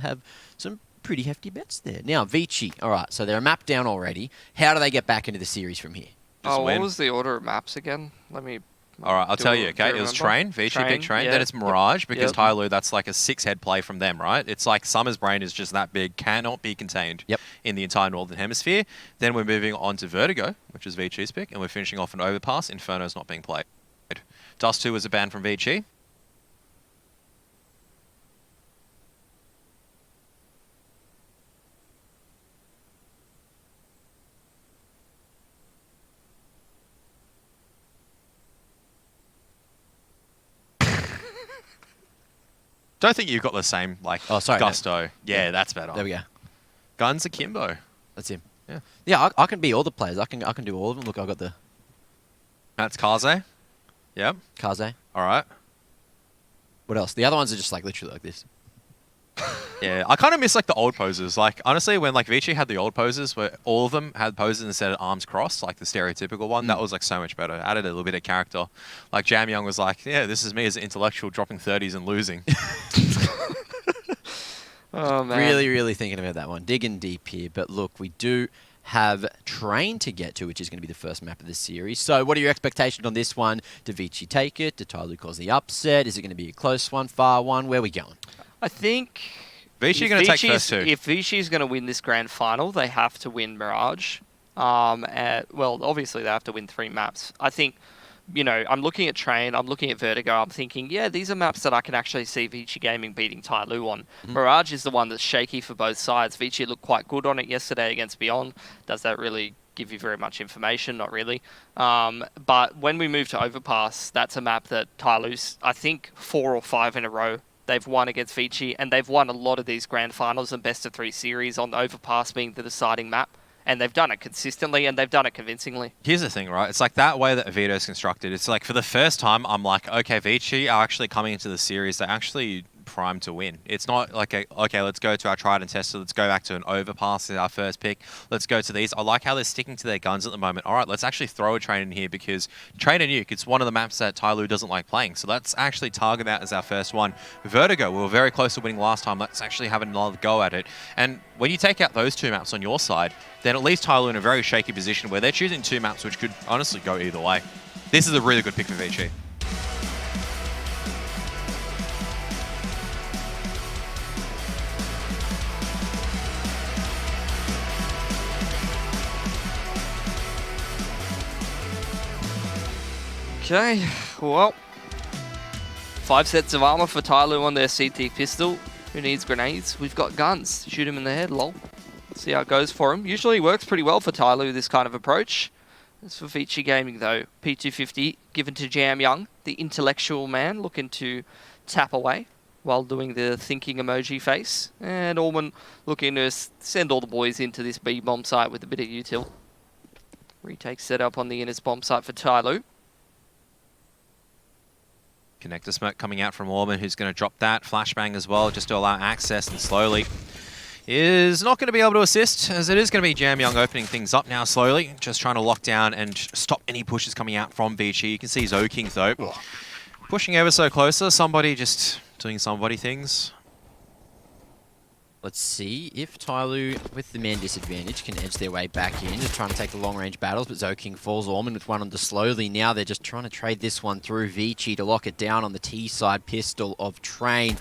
have some pretty hefty bets there. Now, Vici, all right, so they're a map down already. How do they get back into the series from here? Oh, what was the order of maps again? Let me... Alright, I'll tell you, okay? It was Train, Vici, big Train. Then it's Mirage, because TYLOO, that's like a 6-head play from them, right? It's like Summer's Brain is just that big, cannot be contained in the entire Northern Hemisphere. Then we're moving on to Vertigo, which is Vici's pick, and we're finishing off an Overpass. Inferno's not being played. Dust 2 was a ban from Vici. Don't think you've got the same, like, gusto. No. Yeah, that's better. There we go. Guns Akimbo. That's him. Yeah. Yeah, I can be all the players. I can do all of them. Look, I got the... That's Kaze. Yep. Kaze. All right. What else? The other ones are just, like, literally like this. Yeah, I kind of miss, like, the old poses. Like, honestly, when, like, Vici had the old poses where all of them had poses instead of arms crossed, like the stereotypical one, that was, like, so much better. Added a little bit of character. Like, Jam Young was like, yeah, this is me as an intellectual dropping 30s and losing. Oh, man. Really, really thinking about that one. Digging deep here. But look, we do have Train to get to, which is going to be the first map of the series. So what are your expectations on this one? Do Vici take it? Do TYLOO cause the upset? Is it going to be a close one, far one? Where are we going? I think... Vici going to take first two. If Vici is going to win this grand final, they have to win Mirage. Well, obviously they have to win 3 maps. I think, you know, I'm looking at Train, I'm looking at Vertigo, I'm thinking, yeah, these are maps that I can actually see Vici Gaming beating TYLOO on. Mirage is the one that's shaky for both sides. Vici looked quite good on it yesterday against Beyond. Does that really give you very much information? Not really. But when we move to Overpass, that's a map that TYLOO's, I think, 4 or 5 in a row they've won against Vici, and they've won a lot of these grand finals and best of 3 series on the Overpass being the deciding map. And they've done it consistently, and they've done it convincingly. Here's the thing, right? It's like that way that Vito's constructed. It's like for the first time, I'm like, okay, Vici are actually coming into the series. They're actually primed to win. It's not like, okay, let's go to our tried and tested. Let's go back to an Overpass as our first pick. Let's go to these. I like how they're sticking to their guns at the moment. All right, let's actually throw a Train in here because Train and Nuke, it's one of the maps that TYLOO doesn't like playing. So let's actually target that as our first one. Vertigo, we were very close to winning last time. Let's actually have another go at it. And when you take out those 2 maps on your side, then at least TYLOO in a very shaky position where they're choosing 2 maps which could honestly go either way. This is a really good pick for Vici. Okay, well, 5 sets of armor for TYLOO on their CT pistol. Who needs grenades? We've got guns. Shoot him in the head, lol. See how it goes for him. Usually works pretty well for TYLOO, this kind of approach. As for Vici Gaming, though, P250 given to Jam Young, the intellectual man, looking to tap away while doing the thinking emoji face. And Orman looking to send all the boys into this B bomb site with a bit of util. Retake set up on the Innis bomb site for TYLOO. Connector smoke coming out from Orman, who's going to drop that. Flashbang as well, just to allow access, and slowly is not going to be able to assist, as it is going to be Jam Young opening things up now slowly, just trying to lock down and stop any pushes coming out from Vici. You can see Zoking, though, pushing ever so closer. Somebody just doing somebody things. Let's see if TYLOO, with the man disadvantage, can edge their way back in. Just trying to take the long-range battles, but Zoking falls Orman with one on the slowly. Now they're just trying to trade this one through Vici to lock it down on the T-side pistol of Train,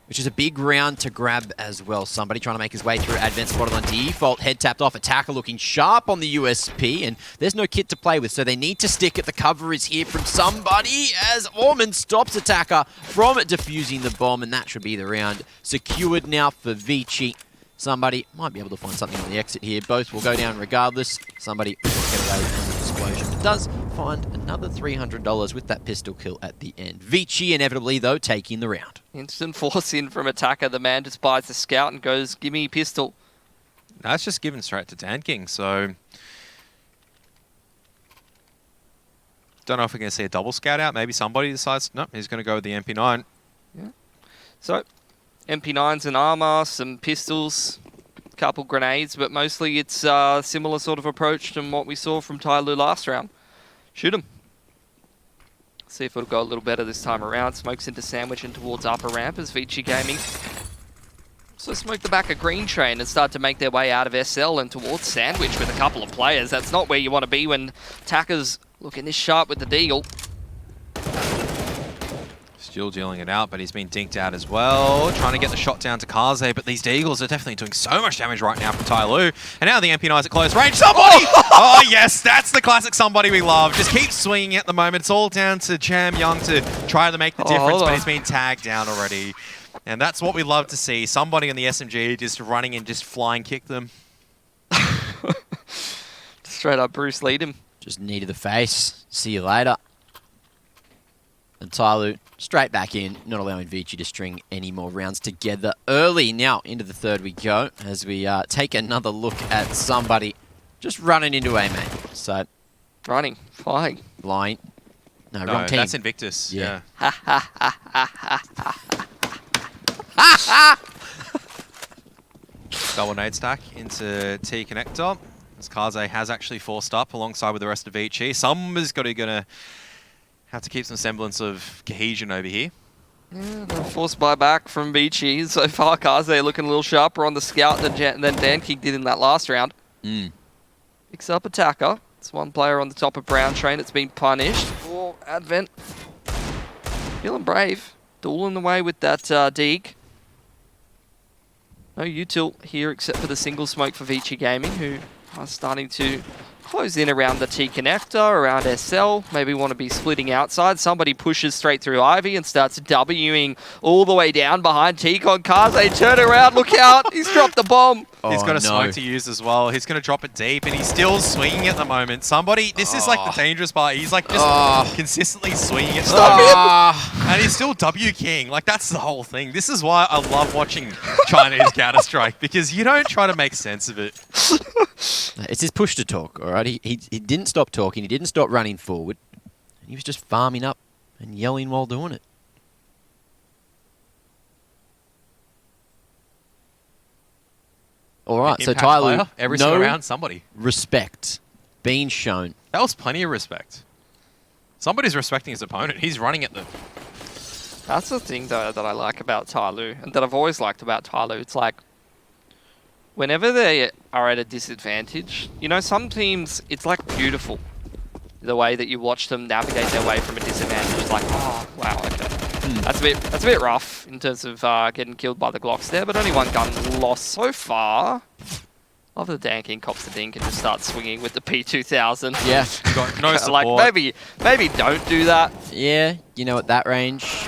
which is a big round to grab as well. Somebody trying to make his way through. Advent spotted on default. Head tapped off. Attacker looking sharp on the USP, and there's no kit to play with, so they need to stick it. The cover is here from somebody as Orman stops Attacker from defusing the bomb, and that should be the round secured now for Vici. Somebody might be able to find something on the exit here. Both will go down regardless. Somebody will get away from the explosion, but does find another $300 with that pistol kill at the end. Vici inevitably, though, taking the round. Instant force in from Attacker. The man just buys the scout and goes, give me pistol. That's just given straight to Dan King, so don't know if we're going to see a double scout out. Maybe somebody decides, no, he's going to go with the MP9. Yeah. So, MP9s and armor, some pistols, a couple grenades, but mostly it's a similar sort of approach to what we saw from TYLOO last round. Shoot him. See if it'll go a little better this time around. Smokes into sandwich and towards upper ramp as Vici Gaming So smoke the back of Green Train and start to make their way out of SL and towards Sandwich with a couple of players. That's not where you want to be when Takka's looking this sharp with the Deagle. Still dealing it out, but he's been dinked out as well. Trying to get the shot down to Kaze, but these Deagles are definitely doing so much damage right now from TYLOO. And now the MP9's at close range. Somebody! Oh, yes, that's the classic somebody we love. Just keep swinging at the moment. It's all down to Jam Young to try to make the difference, but he's been tagged down already. And that's what we love to see. Somebody in the SMG just running and just flying kick them. Straight up Bruce Lead him. Just knee to the face. See you later. And TYLOO straight back in, not allowing Vici to string any more rounds together early. Now, into the third we go, as we take another look at somebody just running into A main. So, Running, flying. flying. No, No, wrong team. that's Invictus. Yeah. Double nade stack into T connector. As Kaze has actually forced up alongside with the rest of Vici. Somebody's gonna have to keep some semblance of cohesion over here. Yeah, the forced buyback from Vici. So far, Kaze looking a little sharper on the scout than Dan King did in that last round. Picks up attacker. It's one player on the top of Brown Train. It's been punished. Oh, Advent. Feeling brave. Dueling away with that Deeg. No util here except for the single smoke for Vici Gaming, who are starting to close in around the T connector, around SL. Maybe want to be splitting outside. Somebody pushes straight through Ivy and starts Wing all the way down behind T-Con. Kaze, turn around, look out. He's dropped the bomb. He's got a no. smoke to use as well. He's going to drop it deep, and he's still swinging at the moment. Somebody, this is like the dangerous part. He's like just consistently swinging it. And he's still W King. Like, that's the whole thing. This is why I love watching Chinese Counter-Strike, because you don't try to make sense of it. It's his push to talk, all right? He didn't stop talking. He didn't stop running forward. He was just farming up and yelling while doing it. All right, so Impact TYLOO, player, every single no round, somebody. respect being shown. That was plenty of respect. Somebody's respecting his opponent. He's running at them. That's the thing, though, that I like about TYLOO, and that I've always liked about TYLOO. It's like, whenever they are at a disadvantage, you know, some teams, it's like beautiful. The way that you watch them navigate their way from a disadvantage. It's like, oh, wow, okay. That's a bit rough in terms of getting killed by the Glocks there, but only one gun lost so far. Love the Dan King cops the dink and just starts swinging with the P2000. Yeah. Got no support. Like, maybe don't do that. Yeah, you know, at that range.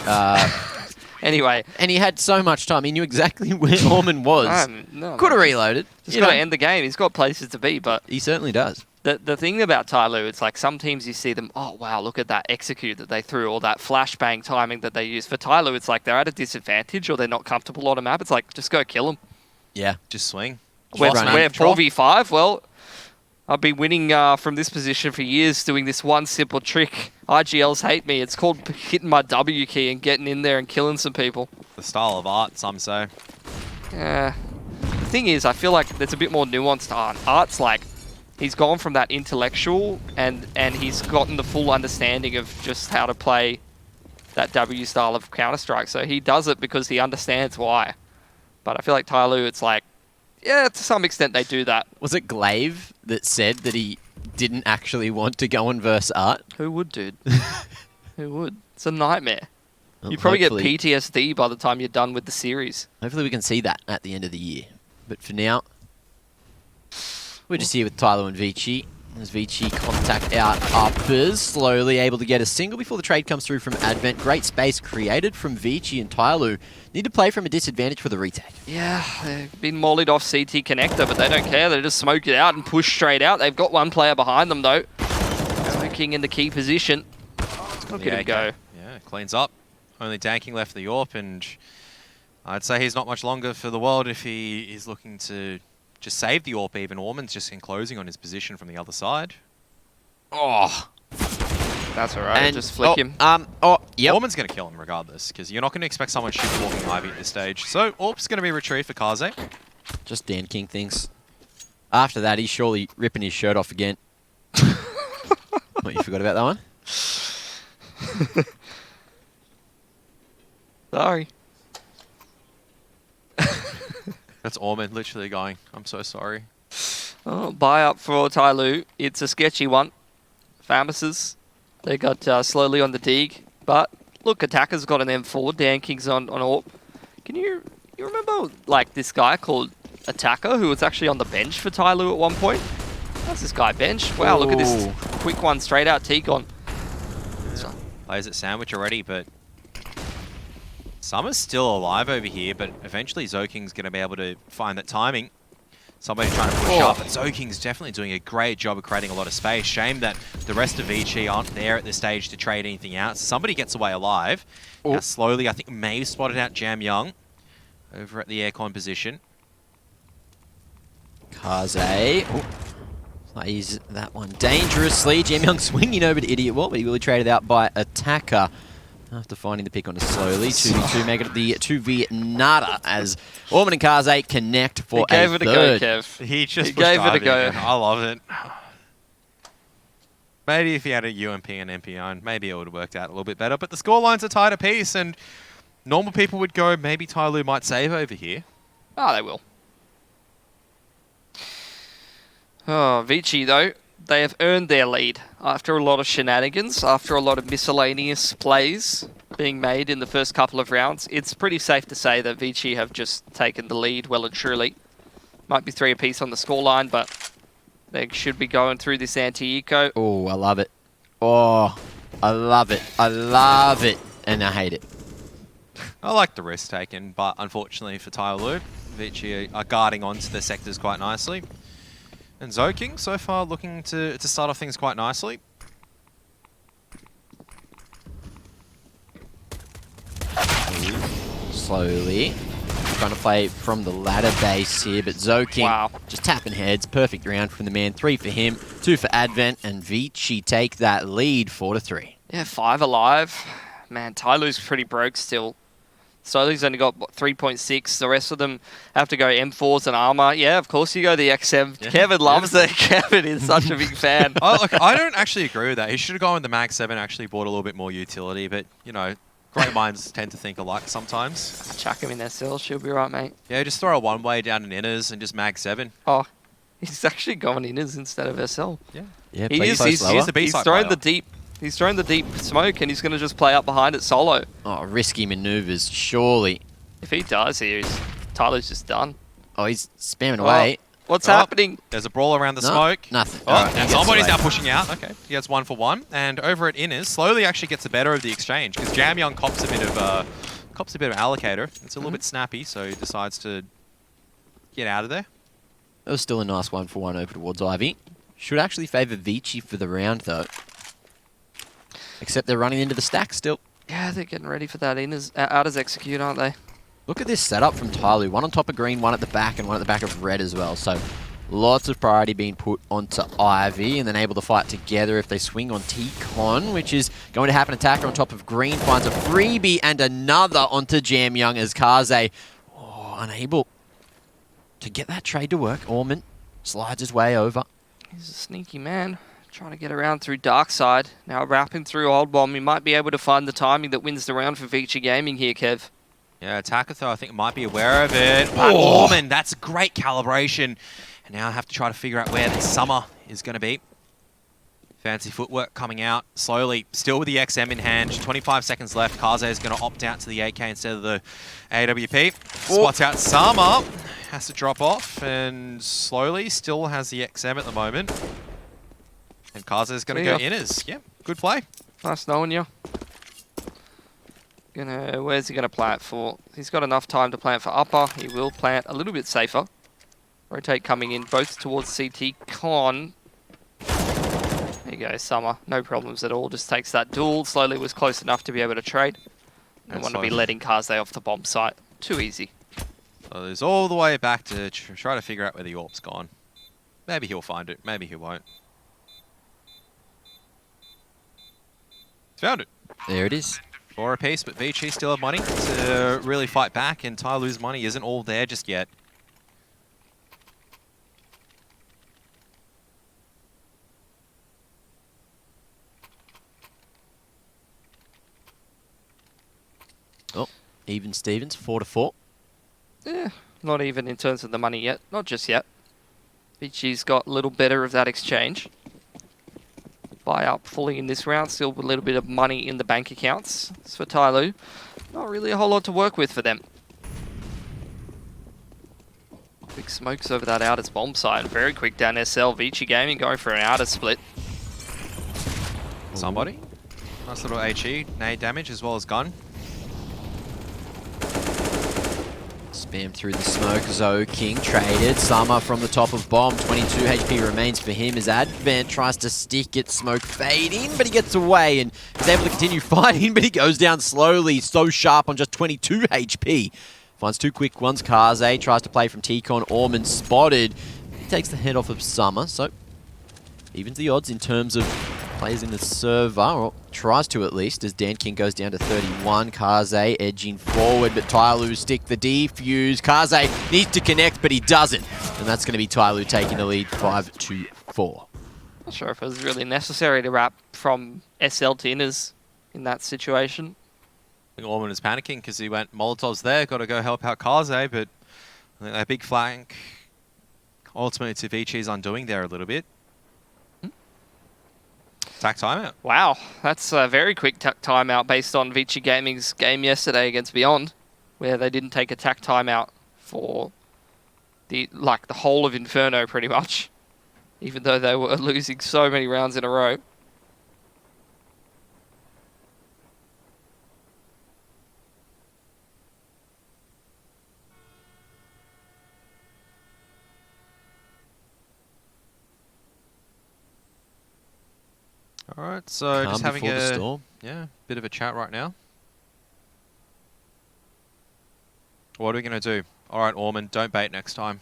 Anyway. And he had so much time. He knew exactly where Orman was. Could have reloaded. He's got to end the game. He's got places to be, but... He certainly does. The thing about TYLOO, it's like some teams you see them, oh wow, look at that execute that they threw, or that flashbang timing that they use. For TYLOO, it's like they're at a disadvantage or they're not comfortable on a map. It's like, just go kill them. Yeah. Just swing. We're 4v5. Well, I've been winning from this position for years doing this one simple trick. IGLs hate me. It's called hitting my W key and getting in there and killing some people. The style of art, some say. Yeah. The thing is, I feel like there's a bit more nuance to art. Art's like, he's gone from that intellectual and he's gotten the full understanding of just how to play that W style of Counter-Strike. So he does it because he understands why. But I feel like TYLOO, it's like, yeah, to some extent they do that. Was it Glaive that said that he didn't actually want to go and verse Art? Who would, dude? Who would? It's a nightmare. Well, You probably get hopefully- PTSD by the time you're done with the series. Hopefully we can see that at the end of the year. But for now, we're just here with TYLOO and Vici. As Vici contact out uppers, slowly able to get a single before the trade comes through from Advent. Great space created from Vici, and TYLOO need to play from a disadvantage for the retake. Yeah, they've been mollied off CT connector, but they don't care. They just smoke it out and push straight out. They've got one player behind them, though. Smoking in the key position. Look at him go. Yeah, cleans up. Only Dan King left the AWP, and I'd say he's not much longer for the world if he is looking to just save the AWP even. Orman's just enclosing on his position from the other side. Oh. That's alright, And just flick him. Yep. Orman's going to kill him regardless, because you're not going to expect someone shooting walking Ivy at this stage. So AWP's going to be retrieved for Kaze. Just Dan King things. After that, he's surely ripping his shirt off again. What, you forgot about that one? Sorry. That's Orman literally going, I'm so sorry. Oh, buy up for TYLOO. It's a sketchy one. Famis's. They got slowly on the dig. But look, Attacker's got an M4. Dan King's on AWP. Can you remember like this guy called Attacker who was actually on the bench for TYLOO at one point? How's this guy bench? Wow, look at this quick one straight out T-Con. Plays at sandwich already, but Summer's still alive over here, but eventually Zoking's going to be able to find that timing. Somebody trying to push up, but Zoking's definitely doing a great job of creating a lot of space. Shame that the rest of Vici aren't there at this stage to trade anything out. So somebody gets away alive. Now slowly, I think Maeve spotted out Jam Young over at the aircon position. Kaze plays that one dangerously. Jam Young swinging over to Idiot Wall, but he will be traded out by Attacker. After finding the pick on it slowly, 2v2 make it the 2v nada as Orman and Kaze connect for a third. He gave it a go, Kev. He just gave it a go. I love it. Maybe if he had a UMP and MP on, maybe it would have worked out a little bit better. But the scorelines are tied apiece, and normal people would go, maybe TYLOO might save over here. Oh, they will. Oh, Vici, though, they have earned their lead after a lot of shenanigans, after a lot of miscellaneous plays being made in the first couple of rounds. It's pretty safe to say that Vici have just taken the lead well and truly. Might be 3 apiece on the scoreline, but they should be going through this anti-eco. Oh, I love it. Oh, I love it. I love it. And I hate it. I like the risk taken, but unfortunately for TYLOO, Vici are guarding onto their sectors quite nicely. And Zoking, so far, looking to start off things quite nicely. Slowly. Trying to play from the ladder base here, but Zoking just tapping heads. Perfect round from the man. 3 for him, 2 for Advent, and Vici take that lead 4-3. Yeah, 5 alive. Man, TYLOO's pretty broke still. Slowly's only got, what, 3.6. The rest of them have to go M4s and armor. Yeah, of course you go the XM. Yeah. Kevin loves it. Kevin is such a big fan. Look, I don't actually agree with that. He should have gone with the Mag 7, actually bought a little bit more utility, but, you know, great minds tend to think alike sometimes. Chuck him in SL, she'll be right, mate. Yeah, just throw a one-way down in inners and just Mag 7. Oh, he's actually going inners instead of SL. Yeah. Yeah, he's throwing the deep. He's throwing the deep smoke, and he's going to just play up behind it solo. Oh, risky maneuvers, surely. If he dies here, TYLOO's just done. Oh, he's spamming away. What's happening? There's a brawl around the smoke. Nothing. Oh, right, and somebody's now pushing out. Okay, he gets 1 for 1. And over at inners, slowly actually gets the better of the exchange, because Jam Young cops a bit of allocator. It's a little bit snappy, so he decides to get out of there. It was still a nice 1 for 1 over towards Ivy. Should actually favour Vici for the round, though. Except they're running into the stack still. Yeah, they're getting ready for that outers execute, aren't they? Look at this setup from TYLOO. 1 on top of green, 1 at the back, and 1 at the back of red as well. So lots of priority being put onto Ivy, and then able to fight together if they swing on T-Con, which is going to happen. Attacker on top of green finds a freebie and another onto Jam Young as Kaze, unable to get that trade to work. Orman slides his way over. He's a sneaky man. Trying to get around through dark side. Now wrapping through old bomb. He might be able to find the timing that wins the round for Vici Gaming here, Kev. Yeah, Attacker, though, I think might be aware of it. But Orman, that's great calibration. And now I have to try to figure out where the Summer is going to be. Fancy footwork coming out slowly. Still with the XM in hand. 25 seconds left. Kaze is going to opt out to the AK instead of the AWP. Spots out Summer. Has to drop off. And slowly still has the XM at the moment. And Kaze is going to go inners. Yeah, good play. Nice knowing you. Where's he going to plant for? He's got enough time to plant for upper. He will plant a little bit safer. Rotate coming in both towards CT Con. There you go, Summer. No problems at all. Just takes that duel. Slowly was close enough to be able to trade. Don't want to be letting Kaze off the bomb site. Too easy. So there's all the way back to try to figure out where the AWP's gone. Maybe he'll find it. Maybe he won't. Found it. There it is. 4 apiece, but Vici still have money to really fight back, and TYLOO's money isn't all there just yet. Oh, even Stevens, 4-4. Yeah, Not even in terms of the money yet. Not just yet. Vici's got a little better of that exchange. Buy up fully in this round. Still a little bit of money in the bank accounts. As for TYLOO, not really a whole lot to work with for them. Big smokes over that outer's bomb side. Very quick down SL. Vici Gaming going for an outer split. Somebody. Nice little HE, nade damage as well as gun. Spam through the smoke. King traded. Summer from the top of bomb. 22 HP remains for him as Advent tries to stick it. Smoke fading, but he gets away and is able to continue fighting, but he goes down slowly. So sharp on just 22 HP. Finds two quick ones. Kaze tries to play from T-Con. Orman spotted. He takes the head off of Summer, so evens the odds in terms of plays in the server, or tries to at least, as Dan King goes down to 31. Kaze edging forward, but TYLOO stick the defuse. Kaze needs to connect, but he doesn't. And that's going to be TYLOO taking the lead 5-4. Not sure if it was really necessary to wrap from SL to inners in that situation. I think Orman is panicking because he went Molotov's there, got to go help out Kaze, but I think that big flank ultimately to Vici's undoing there a little bit. Tack timeout. Wow, that's a very quick timeout based on Vici Gaming's game yesterday against Beyond, where they didn't take a tack timeout for the whole of Inferno pretty much, even though they were losing so many rounds in a row. All right, so just having the storm. bit of a chat right now. What are we going to do? All right, Orman, don't bait next time.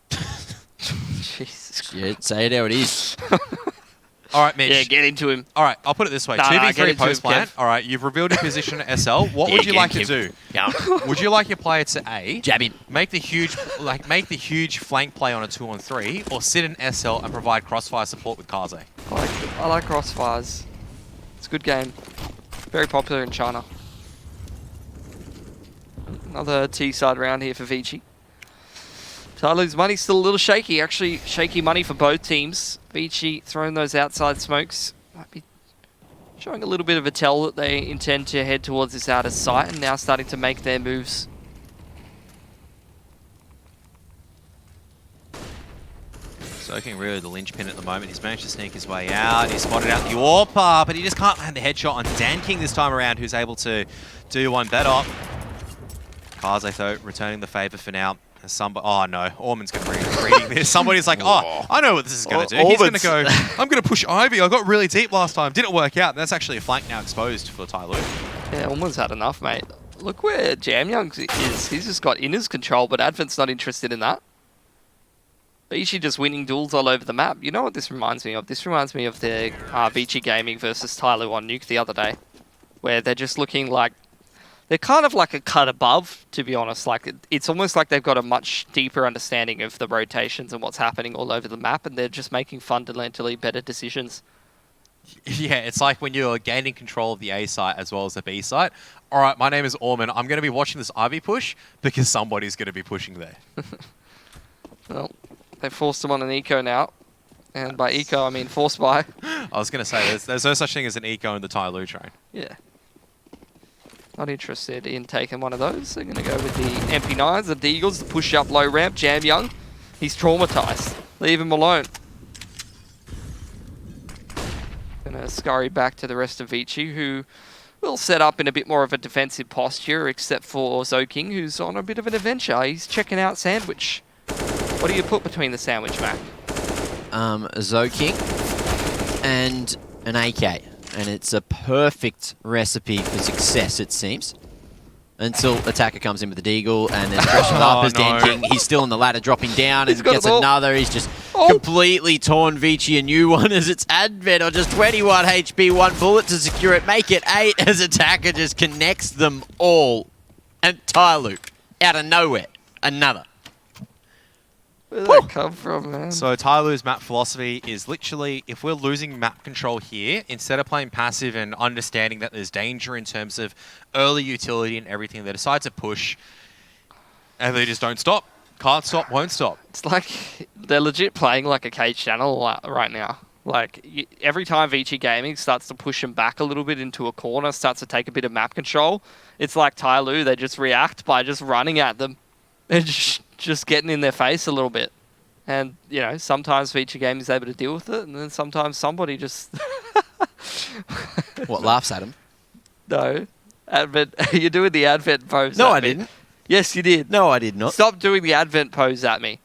Jesus Christ. Yeah, say it how it is. All right, Mitch. Yeah, get into him. All right, I'll put it this way. Nah, 2v3 get into him, post plan. Kev. All right, you've revealed your position at SL. What Yeah, would you get like to him. do? Yeah. Would you like your player to A, Jab him. make the huge flank play on a 2-on-3, or sit in SL and provide crossfire support with Kaze? I like Crossfires. It's a good game. Very popular in China. Another T-side round here for Vici. TYLOO's money's still a little shaky. Actually, shaky money for both teams. Vici throwing those outside smokes. Might be showing a little bit of a tell that they intend to head towards this outer site and now starting to make their moves. Soaking really the linchpin at the moment. He's managed to sneak his way out. He's spotted out the AWP, but he just can't land the headshot on Dan King this time around, who's able to do one better. Kaze, though, returning the favour for now. Oh no, Orman's going to be reading this. Somebody's like, oh, I know what this is going to do. He's going to go, I'm going to push Ivy. I got really deep last time. Didn't work out. That's actually a flank now exposed for TYLOO. Yeah, Orman's had enough, mate. Look where Jamyoung is. He's just got inners control, but Advent's not interested in that. Vici just winning duels all over the map. You know what this reminds me of? This reminds me of the Vici Gaming versus TYLOO on Nuke the other day, where they're just looking like they're kind of like a cut above, to be honest. Like it's almost like they've got a much deeper understanding of the rotations and what's happening all over the map, and they're just making fundamentally better decisions. Yeah, it's like when you're gaining control of the A site as well as the B site. All right, my name is Orman. I'm going to be watching this Ivy push because somebody's going to be pushing there. Well, they forced him on an eco now. And by eco, I mean forced by. I was going to say, there's no such thing as an eco in the TYLOO train. Yeah. Not interested in taking one of those. They're going to go with the MP9s, the Deagles, the push-up low ramp. Jamyoung, he's traumatized. Leave him alone. Going to scurry back to the rest of Vici, who will set up in a bit more of a defensive posture, except for King, who's on a bit of an adventure. He's checking out Sandwich. What do you put between the Sandwich, Mac? King and an AK. And it's a perfect recipe for success, it seems. Until attacker comes in with the Deagle and then pressures up as Dan King. He's still on the ladder, dropping down and gets another. He's just completely torn Vici a new one as it's Advent on just 21 HP, one bullet to secure it. Make it 8 as attacker just connects them all. And TYLOO, out of nowhere, another. Where did that come from, man? So TYLOO's map philosophy is literally, if we're losing map control here, instead of playing passive and understanding that there's danger in terms of early utility and everything, they decide to push. And they just don't stop. Can't stop, won't stop. It's like they're legit playing like a cage channel right now. Like every time Vici Gaming starts to push them back a little bit into a corner, starts to take a bit of map control, it's like TYLOO, they just react by just running at them and just getting in their face a little bit. And, you know, sometimes Vici Gaming is able to deal with it, and then sometimes somebody just... What, laughs at him? No. Advent, you're doing the Advent pose No, at I me. didn't. Yes, you did. No, I did not. Stop doing the Advent pose at me.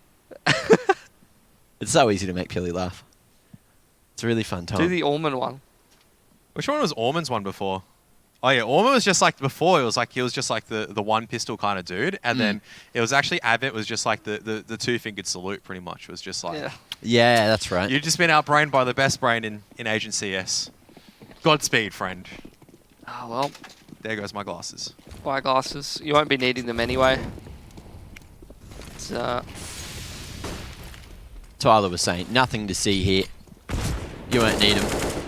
It's so easy to make Pilly laugh. It's a really fun time. Do the Orman one. Which one was Orman's one before? Oh yeah, Orman was just like before. He was just like the one pistol kind of dude, and then it was actually Advent was just like the 2-fingered salute. Pretty much it was just like Yeah, that's right. you've just been outbrained by the best brain in Agent CS. Godspeed, friend. Oh, well. There goes my glasses. Buy glasses. You won't be needing them anyway. It's, Tyler was saying, nothing to see here. You won't need them.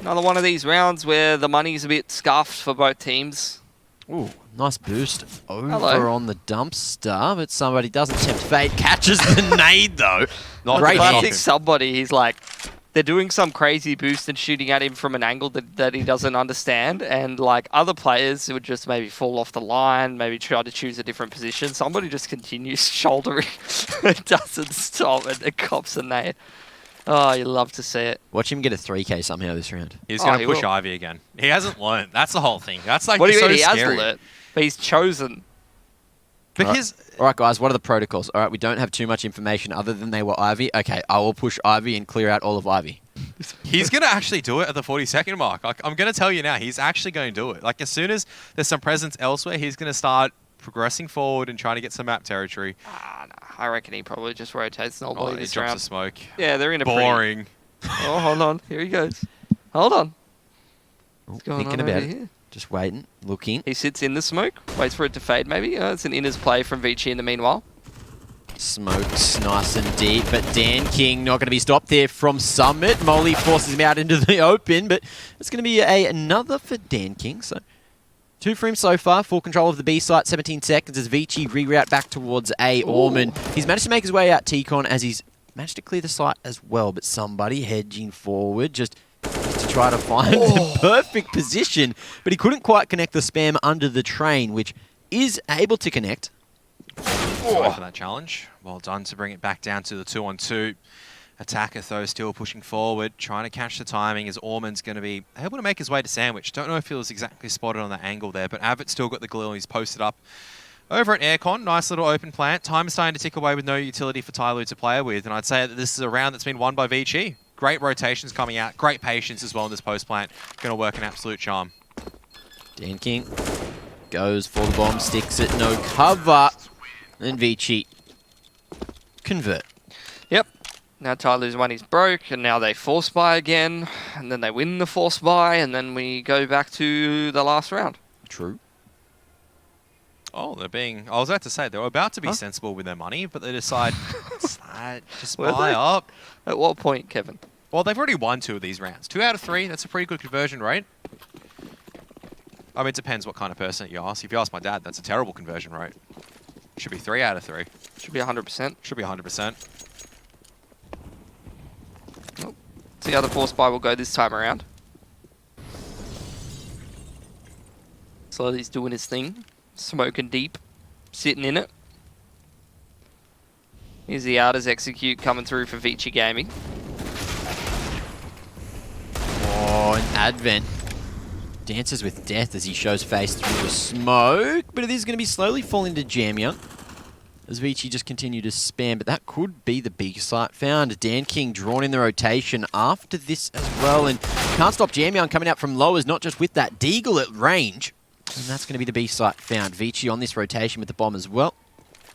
another one of these rounds where the money's a bit scuffed for both teams. Ooh, nice boost over Hello. on the dumpster, but somebody doesn't tempt fate. Catches the nade, though. Not Great I hit. think somebody, he's like, they're doing some crazy boost and shooting at him from an angle that he doesn't understand, and like other players would just maybe fall off the line, maybe try to choose a different position. Somebody just continues shouldering, it doesn't stop, and it cops a nade. Oh, you love to see it. Watch him get a 3K somehow this round. He's Oh, going he to push will. Ivy again. He hasn't learned. That's the whole thing. That's like What do you so mean? He has scary. learnt, but he's chosen. Because All right, guys, what are the protocols? All right, we don't have too much information other than they were Ivy. Okay, I will push Ivy and clear out all of Ivy. he's going to actually do it at the 40-second mark. Like, I'm going to tell you now, he's actually going to do it. Like, as soon as there's some presence elsewhere, he's going to start progressing forward and trying to get some map territory. Ah, no, I reckon he probably just rotates Oh, normally he this drops round. the smoke. Yeah, they're in a pretty... Boring. Oh, hold on. Here he goes. Hold on. What's going Thinking on about over it. here? Just waiting, looking. He sits in the smoke, waits for it to fade maybe. It's an inners play from Vici in the meanwhile. Smoke's nice and deep, but Dan King not going to be stopped there from Summit. Molly forces him out into the open, but it's going to be another for Dan King. So 2 for him so far. Full control of the B site, 17 seconds as Vici reroute back towards A. Orman. He's managed to make his way out T-Con as he's managed to clear the site as well, but somebody hedging forward just to try to find the perfect position, but he couldn't quite connect the spam under the train, which is able to connect. Sorry for that challenge. Well done to bring it back down to the 2-on-2. Attacker, though, still pushing forward, trying to catch the timing as Orman's going to be able to make his way to Sandwich. Don't know if he was exactly spotted on that angle there, but Avit's still got the glue and he's posted up over at Aircon. Nice little open plant. Time is starting to tick away with no utility for TYLOO to play with, and I'd say that this is a round that's been won by Vici. Great rotations coming out, great patience as well in this post plant. Going to work an absolute charm. Dan King goes for the bomb, sticks it, no cover. And Vici convert. Yep. Now TYLOO's money's broke, and now they force buy again, and then they win the force buy, and then we go back to the last round. True. Oh, they're being... I was about to say, they were about to be sensible with their money, but they decide, just Were buy they? up. At what point, Kevin? Well, they've already won 2 of these rounds. 2 out of 3, that's a pretty good conversion rate. I mean, it depends what kind of person you ask. If you ask my dad, that's a terrible conversion rate. Should be 3 out of 3. Should be 100%. Should be 100%. So the other force buy will go this time around. So he's doing his thing. Smoking deep. Sitting in it. Here's the outers execute coming through for Vici Gaming. Oh, an Advent dances with death as he shows face through the smoke, but it is going to be slowly falling to Jam Young as Vici just continue to spam, but that could be the big site found. Dan King drawn in the rotation after this as well, and can't stop Jam Young coming out from lowers, not just with that Deagle at range, and that's going to be the B site found. Vici on this rotation with the bomb as well.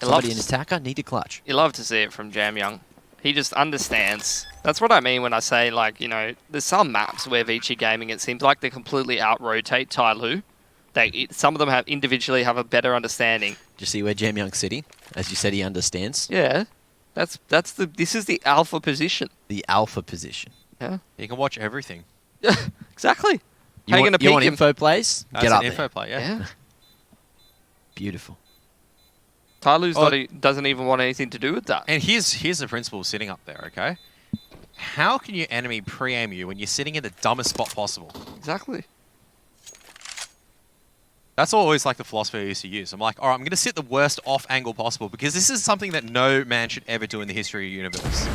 Somebody in attacker, need to clutch. You love to see it from Jam Young. He just understands. That's what I mean when I say, like, you know, there's some maps where Vici Gaming, it seems like they completely out-rotate TYLOO. Some of them have individually have a better understanding. Do you see where Jam Young's sitting? As you said, he understands. Yeah. This is the alpha position. The alpha position. Yeah. You can watch everything. Exactly. You How you want, going to you peek want him? info plays? That's Get an up info there. play, yeah. Beautiful. TYLOO doesn't even want anything to do with that. And here's the principle sitting up there, okay? How can your enemy pre-aim you when you're sitting in the dumbest spot possible? Exactly. That's always like the philosophy I used to use. I'm like, all right, I'm going to sit the worst off angle possible because this is something that no man should ever do in the history of the universe.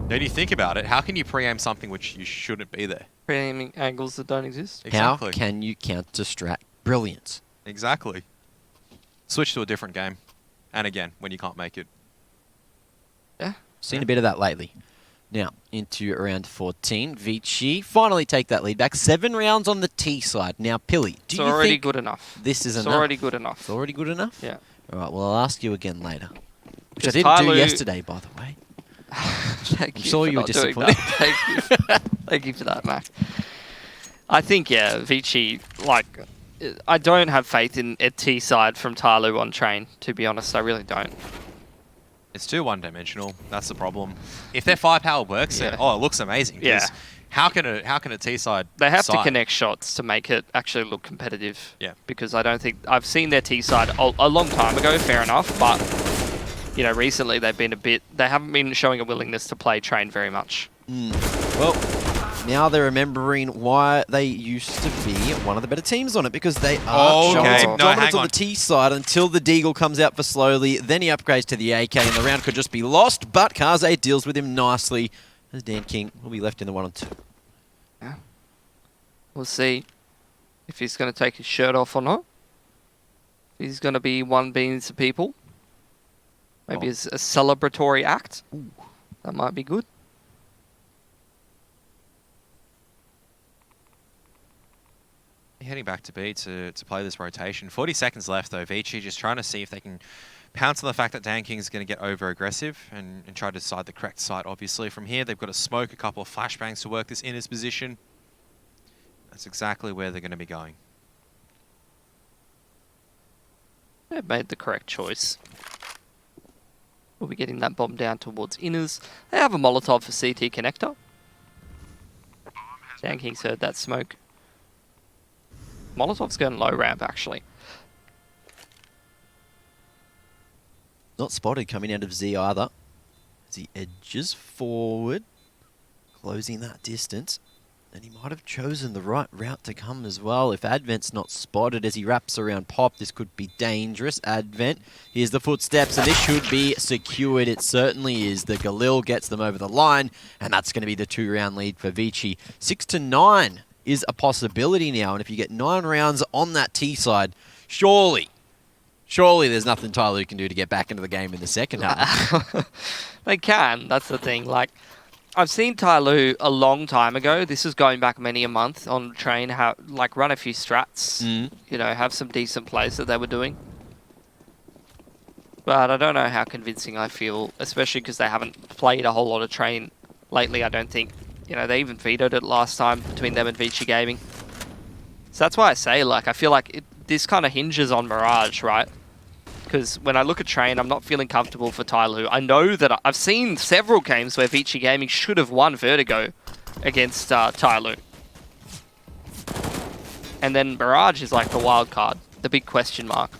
Now, do you think about it? How can you pre-aim something which you shouldn't be there? Pre-aiming angles that don't exist. Exactly. How can you counter-strat brilliance? Exactly. Switch to a different game. And again, when you can't make it. Yeah. Seen a bit of that lately. Now, into round 14. Vici finally take that lead back. 7 rounds on the T side. Now, Pilly, do It's you already think good enough. this is It's enough? already good enough. It's already good enough? Yeah. All right, well, I'll ask you again later. Which I Because didn't do TYLOO yesterday, by the way. Thank I'm you sure for you were not doing disappointed. that. Thank you for that, Mac. I think, yeah, Vici, like, I don't have faith in a T side from TYLOO on train, to be honest. I really don't. It's too one-dimensional. That's the problem. If their firepower works, then, Yeah. it looks amazing. 'Cause Yeah. How can a T side? They have to side- connect shots to make it actually look competitive. Yeah. Because I don't think I've seen their T side a long time ago. Fair enough, but you know, recently they haven't been showing a willingness to play train very much. Well, now they're remembering why they used to be one of the better teams on it, because they are showing Okay. some No, dominance hang on on. the T side until the Deagle comes out for slowly. Then he upgrades to the AK, and the round could just be lost, but Kaze deals with him nicely, as Dan King will be left in the 1 and 2. Yeah. We'll see if he's going to take his shirt off or not. He's going to be one being to people. Maybe as a celebratory act. That might be good. Heading back to B to play this rotation. 40 seconds left, though. Vici just trying to see if they can pounce on the fact that Dan King's going to get over-aggressive and try to decide the correct site, obviously. From here, they've got to smoke a couple of flashbangs to work this in his position. That's exactly where they're going to be going. They've made the correct choice. We'll be getting that bomb down towards inners. They have a Molotov for CT connector. Dan King's heard that smoke. Molotov's going low ramp, actually. Not spotted coming out of Z either, as he edges forward, closing that distance. And he might have chosen the right route to come as well. If Advent's not spotted as he wraps around Pop, this could be dangerous. Advent, here's the footsteps, and this should be secured. It certainly is. The Galil gets them over the line, and that's going to be the 2-round lead for Vici. 6 to 9 is a possibility now, and if you get 9 rounds on that T side, surely there's nothing TYLOO can do to get back into the game in the second half. They can, that's the thing. Like, I've seen TYLOO a long time ago. This is going back many a month on train. Run a few strats. You know, have some decent plays that they were doing. But I don't know how convincing I feel, especially because they haven't played a whole lot of train lately. I don't think, you know, they even vetoed it last time between them and Vici Gaming. So that's why I say, like, I feel like this kind of hinges on Mirage, right? Because when I look at train, I'm not feeling comfortable for TYLOO. I know that I've seen several games where Vici Gaming should have won Vertigo against TYLOO. And then Mirage is like the wild card, the big question mark.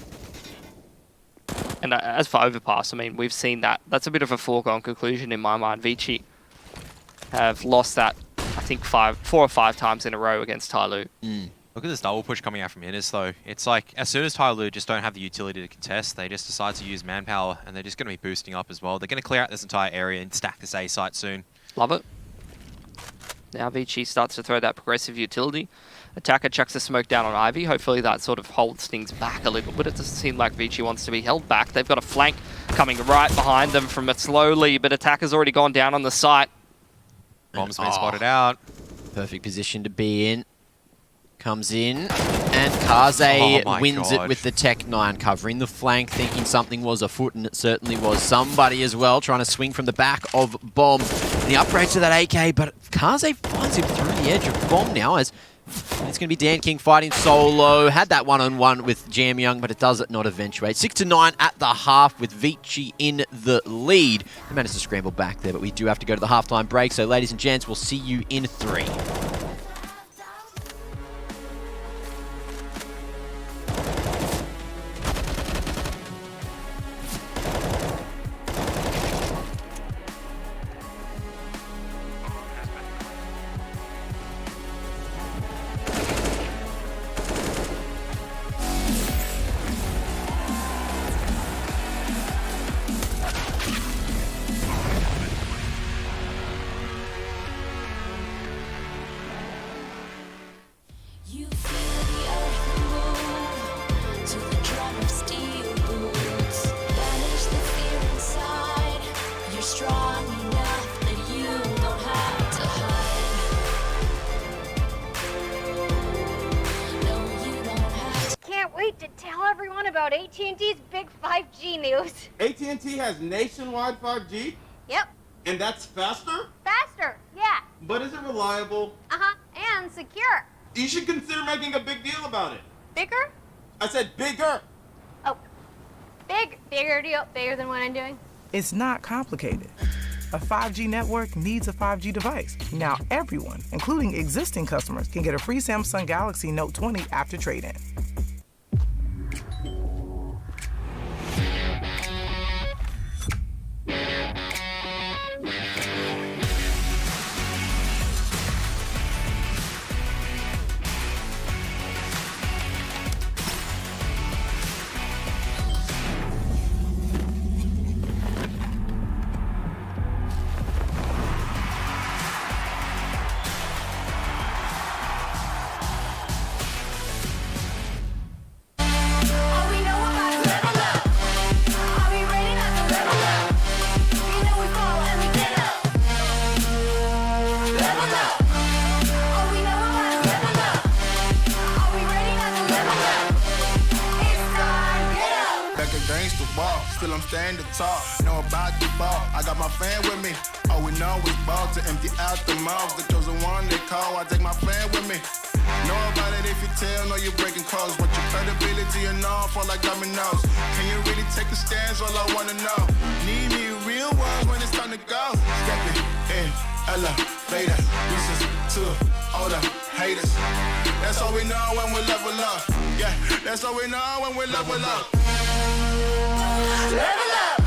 And as for Overpass, I mean, we've seen that. That's a bit of a foregone conclusion in my mind. Vici have lost that, I think, 4 or 5 times in a row against TYLOO. Look at this double push coming out from Innis, though. It's like, as soon as TYLOO just don't have the utility to contest, they just decide to use manpower, and they're just going to be boosting up as well. They're going to clear out this entire area and stack this A site soon. Love it. Now Vici starts to throw that progressive utility. Attacker chucks a smoke down on Ivy. Hopefully that sort of holds things back a little bit. It doesn't seem like Vici wants to be held back. They've got a flank coming right behind them from it slowly, but Attacker's already gone down on the site. Bomb's been spotted out. Perfect position to be in. Comes in, and Kaze wins it with the Tech 9, covering the flank, thinking something was afoot, and it certainly was. Somebody as well, trying to swing from the back of Bomb. And the upgrade to that AK, but Kaze finds him through the edge of Bomb now, as it's going to be Dan King fighting solo. Had that one-on-one with Jam Young, but it does not eventuate. 6 to 9 at the half with Vici in the lead. They managed to scramble back there, but we do have to go to the halftime break. So, ladies and gents, we'll see you in 3. AT&T's big 5G news. AT&T has nationwide 5G? Yep. And that's faster? Faster, yeah. But is it reliable? Uh-huh, and secure. You should consider making a big deal about it. Bigger? I said bigger. Oh, bigger deal, bigger than what I'm doing. It's not complicated. A 5G network needs a 5G device. Now everyone, including existing customers, can get a free Samsung Galaxy Note 20 after trade-in. Still I'm staying to talk, know about the ball. I got my fan with me. All we know is ball to empty out the mouth. The chosen one they call, I take my fan with me. Know about it if you tell, know you're breaking codes. But your credibility and all fall like dominoes. Can you really take a stance? All I wanna know. Need me real ones when it's time to go. Stepping in, elevator. This is to all the haters. That's all we know when we level up. Yeah, that's all we know when we level up. Level up.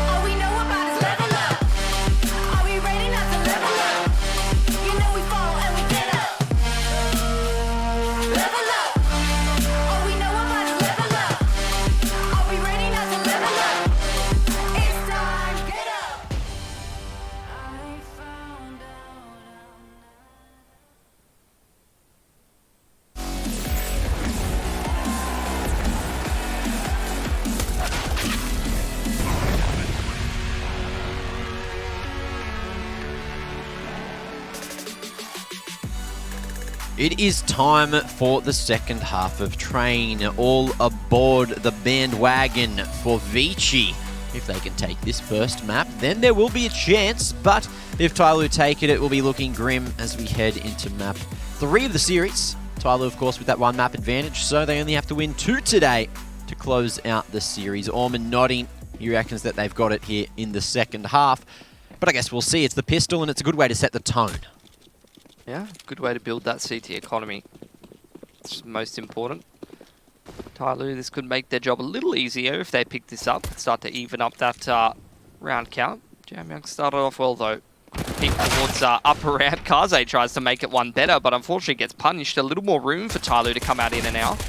All we know about is level up. Are we ready not to level up? You know we fall and we get up. Level up. All we know about is level up. Are we ready not to level up? It's time, get up. I found out It is time for the second half of Train. All aboard the bandwagon for Vici. If they can take this first map, then there will be a chance, but if TYLOO take it, it will be looking grim as we head into map 3 of the series. TYLOO, of course, with that one map advantage, so they only have to win 2 today to close out the series. Orman nodding. He reckons that they've got it here in the second half, but I guess we'll see. It's the pistol, and it's a good way to set the tone. Yeah, good way to build that CT economy. It's most important. TYLOO, this could make their job a little easier if they pick this up. Start to even up that round count. Jamyoung started off well though. Peek towards upper round. Kaze tries to make it one better, but unfortunately gets punished. A little more room for TYLOO to come out in and out.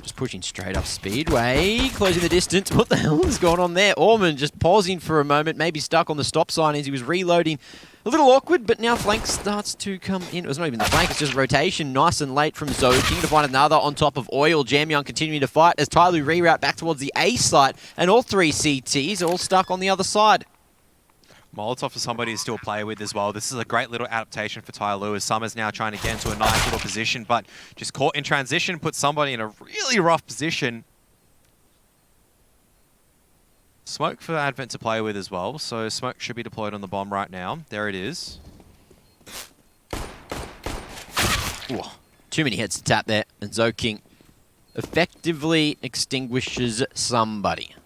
Just pushing straight up Speedway, closing the distance. What the hell is going on there? Orman just pausing for a moment, maybe stuck on the stop sign as he was reloading. A little awkward, but now flank starts to come in. It was not even the flank, it's just rotation. Nice and late from Zoking to find another on top of Oil. Jamyoung continuing to fight as TYLOO reroute back towards the A site, and all 3 CTs all stuck on the other side. Molotov for somebody to still play with as well. This is a great little adaptation for TYLOO as Summer's now trying to get into a nice little position, but just caught in transition, put somebody in a really rough position. Smoke for Advent to play with as well, so Smoke should be deployed on the bomb right now. There it is. Ooh, too many heads to tap there, and Zoking effectively extinguishes somebody.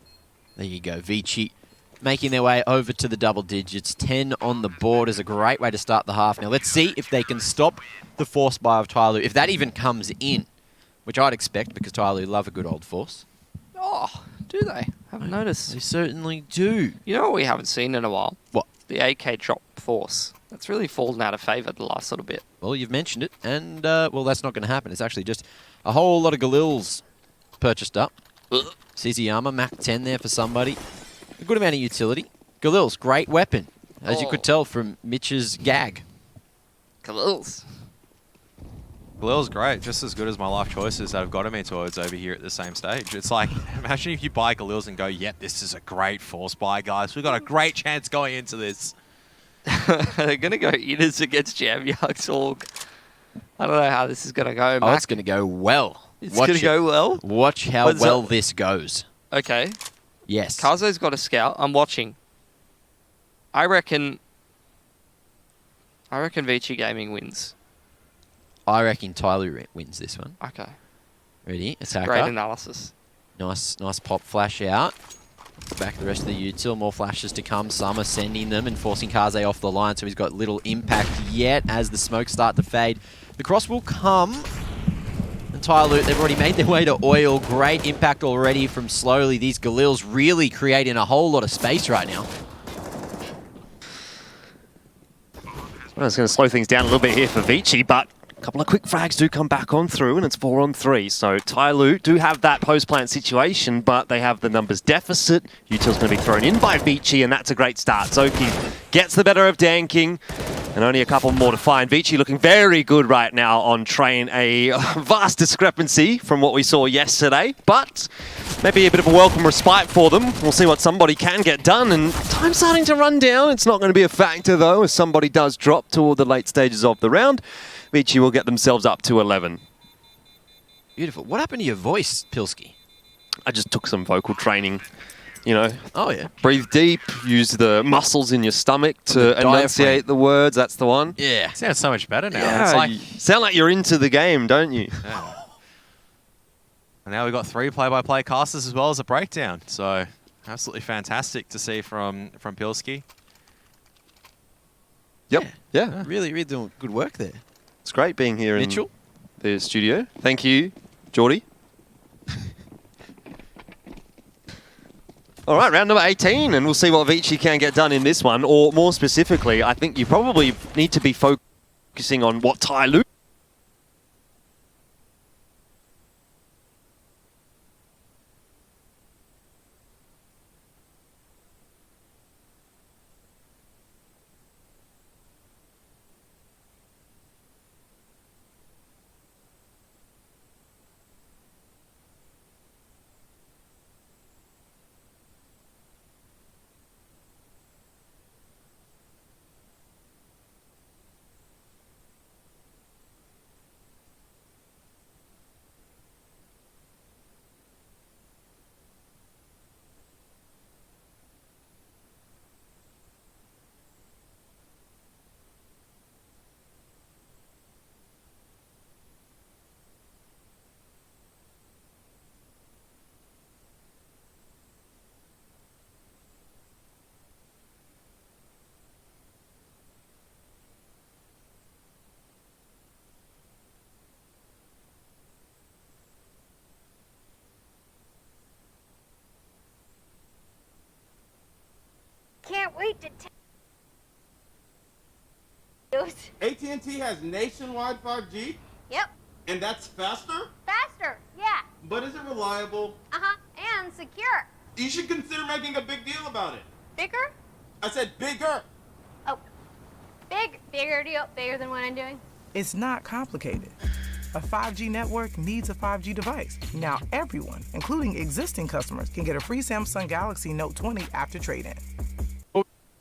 There you go, Vici making their way over to the double digits. 10 on the board is a great way to start the half. Now let's see if they can stop the force buy of TYLOO, if that even comes in, which I'd expect because TYLOO love a good old force. Oh, do they? Haven't noticed. They certainly do. You know what we haven't seen in a while? What? The AK drop force. That's really fallen out of favour the last little bit. Well, you've mentioned it, and, well, that's not going to happen. It's actually just a whole lot of Galils purchased up. CZ armor, Mac 10 there for somebody. A good amount of utility. Galil's great weapon, as you could tell from Mitch's gag. Galils. Galil's great, just as good as my life choices that have gotten me towards over here at the same stage. It's like, imagine if you buy Galil's and go, yep, this is a great force buy, guys. We've got a great chance going into this. They're going to go Inners against Jamyoung's Org. I don't know how this is going to go, Oh, Mac. it's going to go well. It's going to go well? Watch how well this goes. Okay. Yes. Kazo's got a scout. I'm watching. I reckon Vici Gaming wins. I reckon TYLOO wins this one. Okay. Ready? Attacker. Great analysis. Nice pop flash out. Back the rest of the util. More flashes to come. Summer sending them and forcing Kaze off the line, so he's got little impact yet as the smokes start to fade. The cross will come. And TYLOO, they've already made their way to oil. Great impact already from Slowly. These Galils really creating a whole lot of space right now. Well, it's going to slow things down a little bit here for Vici, but a couple of quick frags do come back on through, and it's 4-on-3. So TYLOO do have that post-plant situation, but they have the numbers deficit. Util's going to be thrown in by Vici, and that's a great start. Zoki gets the better of Danking, and only a couple more to find. Vici looking very good right now on train. A vast discrepancy from what we saw yesterday, but maybe a bit of a welcome respite for them. We'll see what somebody can get done, and time's starting to run down. It's not going to be a factor, though, as somebody does drop toward the late stages of the round. Vici will get themselves up to 11. Beautiful. What happened to your voice, Pilski? I just took some vocal training, you know. Oh, yeah. Breathe deep, use the muscles in your stomach to enunciate the words. That's the one. Yeah. Sounds so much better now. Yeah, It's like, you sound like you're into the game, don't you? yeah. And now we've got 3 play-by-play casters as well as a breakdown. So absolutely fantastic to see from Pilski. Yep. Yeah. Really, really doing good work there. It's great being here Mitchell? in the studio. Thank you, Geordie. All right, round number 18, and we'll see what Vici can get done in this one. Or more specifically, I think you probably need to be focusing on what TYLOO. Can't wait to AT&T has nationwide 5G, Yep, and that's faster? faster, yeah. But is it reliable? Uh-huh, and secure. You should consider making a big deal about it. Bigger? I said bigger. Oh, bigger deal, bigger than what I'm doing. It's not complicated. A 5G network needs a 5G device. Now everyone, including existing customers, can get a free Samsung Galaxy Note 20 after trade-in.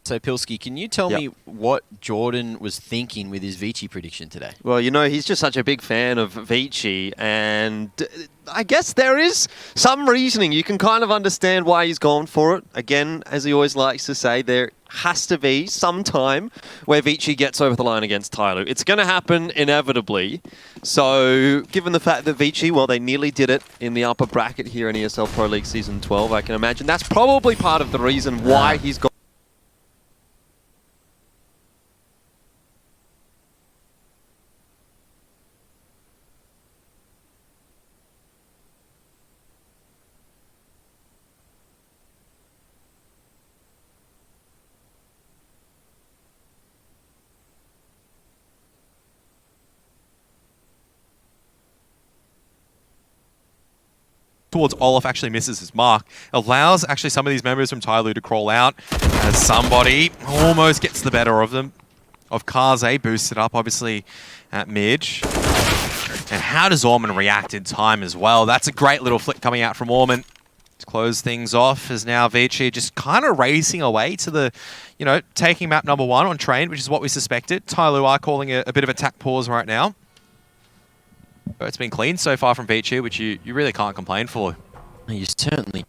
So, Pilski, can you tell me what Jordan was thinking with his Vici prediction today? Well, you know, he's just such a big fan of Vici, and I guess there is some reasoning. You can kind of understand why he's gone for it. Again, as he always likes to say, there has to be some time where Vici gets over the line against TYLOO. It's going to happen inevitably. So, given the fact that Vici, well, they nearly did it in the upper bracket here in ESL Pro League Season 12, I can imagine that's probably part of the reason why he's gone. Towards Olaf actually misses his mark. Allows actually some of these members from TYLOO to crawl out as somebody almost gets the better of them. Of Kaze, boosted up obviously at mid. And how does Orman react in time as well? That's a great little flick coming out from Orman to close things off, as now Vici just kind of racing away to the, you know, taking map number 1 on train, which is what we suspected. TYLOO are calling a bit of attack pause right now. But it's been clean so far from Vici, which you really can't complain for. You certainly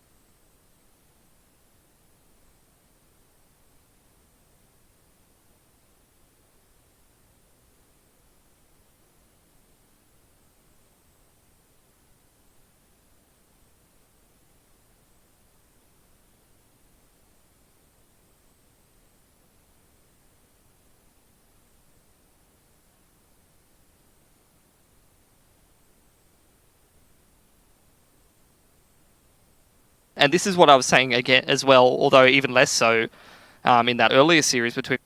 And this is what I was saying again as well, although even less so in that earlier series between.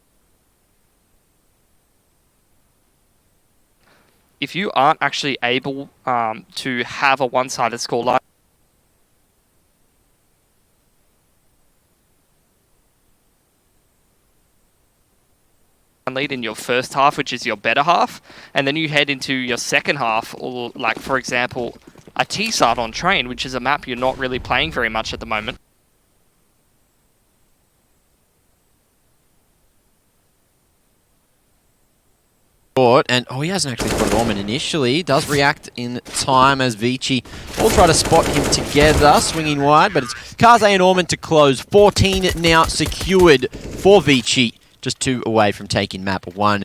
If you aren't actually able to have a one-sided scoreline, lead in your first half, which is your better half, and then you head into your second half, or like for example, a T-Sart on Train, which is a map you're not really playing very much at the moment. And he hasn't actually put it on initially. Does react in time as Vici all try to spot him together, swinging wide, but it's Kaze and Orman to close. 14 now secured for Vici, just 2 away from taking map 1.